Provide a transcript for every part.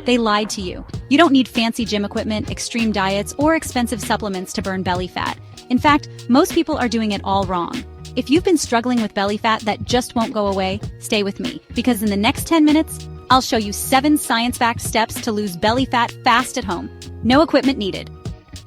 They lied to you. You don't need fancy gym equipment, extreme diets, or expensive supplements to burn belly fat. In fact, most people are doing it all wrong. If you've been struggling with belly fat that just won't go away, stay with me, because in the next 10 minutes, I'll show you 7 science-backed steps to lose belly fat fast at home. No equipment needed.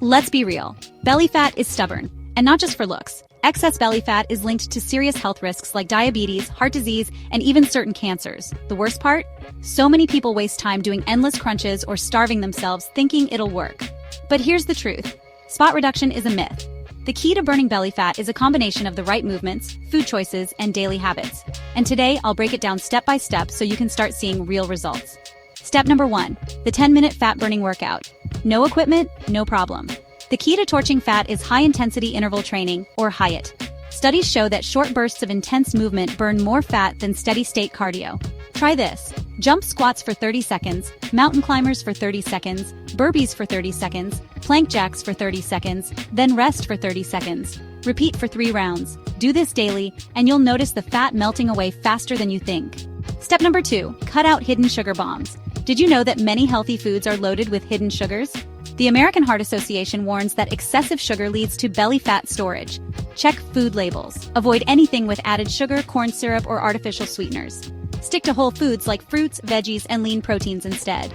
Let's be real. Belly fat is stubborn, and not just for looks. Excess belly fat is linked to serious health risks like diabetes, heart disease, and even certain cancers. The worst part? So many people waste time doing endless crunches or starving themselves thinking it'll work. But here's the truth. Spot reduction is a myth. The key to burning belly fat is a combination of the right movements, food choices, and daily habits. And today, I'll break it down step by step so you can start seeing real results. Step number 1, the 10-minute fat-burning workout. No equipment, no problem. The key to torching fat is high-intensity interval training, or HIIT. Studies show that short bursts of intense movement burn more fat than steady-state cardio. Try this. Jump squats for 30 seconds, mountain climbers for 30 seconds, burpees for 30 seconds, plank jacks for 30 seconds, then rest for 30 seconds. Repeat for 3 rounds. Do this daily, and you'll notice the fat melting away faster than you think. Step number 2, cut out hidden sugar bombs. Did you know that many healthy foods are loaded with hidden sugars? The American Heart Association warns that excessive sugar leads to belly fat storage. Check food labels. Avoid anything with added sugar, corn syrup, or artificial sweeteners. Stick to whole foods like fruits, veggies, and lean proteins instead.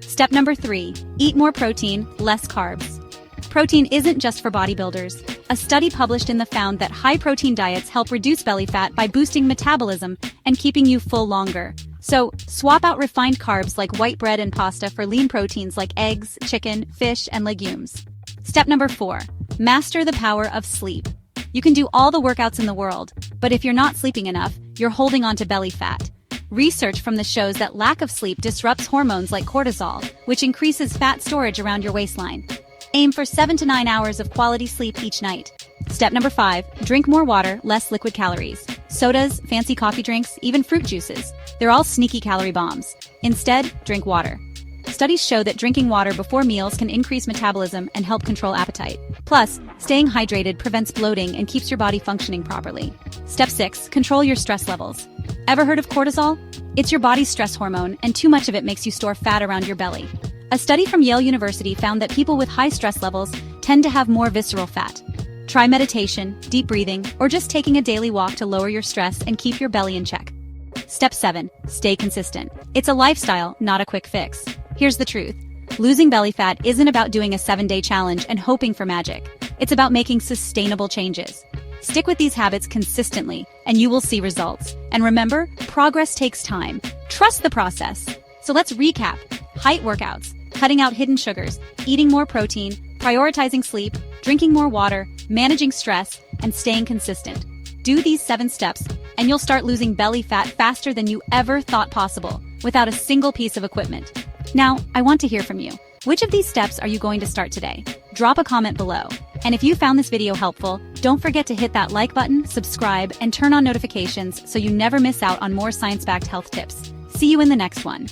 Step number 3, eat more protein, less carbs. Protein isn't just for bodybuilders. A study published in The found that high-protein diets help reduce belly fat by boosting metabolism and keeping you full longer. So, swap out refined carbs like white bread and pasta for lean proteins like eggs, chicken, fish, and legumes. Step number 4, master the power of sleep. You can do all the workouts in the world, but if you're not sleeping enough, you're holding on to belly fat. Research from this shows that lack of sleep disrupts hormones like cortisol, which increases fat storage around your waistline. Aim for 7 to 9 hours of quality sleep each night. Step number 5, drink more water, less liquid calories. Sodas, fancy coffee drinks, even fruit juices. They're all sneaky calorie bombs. Instead, drink water. Studies show that drinking water before meals can increase metabolism and help control appetite. Plus, staying hydrated prevents bloating and keeps your body functioning properly. Step 6, control your stress levels. Ever heard of cortisol? It's your body's stress hormone, and too much of it makes you store fat around your belly. A study from Yale University found that people with high stress levels tend to have more visceral fat. Try meditation, deep breathing, or just taking a daily walk to lower your stress and keep your belly in check. Step 7, stay consistent. It's a lifestyle, not a quick fix. Here's the truth. Losing belly fat isn't about doing a 7-day challenge and hoping for magic. It's about making sustainable changes. Stick with these habits consistently, and you will see results. And remember, progress takes time. Trust the process. So let's recap. HIIT workouts, cutting out hidden sugars, eating more protein, prioritizing sleep, drinking more water, managing stress, and staying consistent. Do these 7 steps, and you'll start losing belly fat faster than you ever thought possible, without a single piece of equipment. Now, I want to hear from you. Which of these steps are you going to start today? Drop a comment below. And if you found this video helpful, don't forget to hit that like button, subscribe, and turn on notifications so you never miss out on more science-backed health tips. See you in the next one.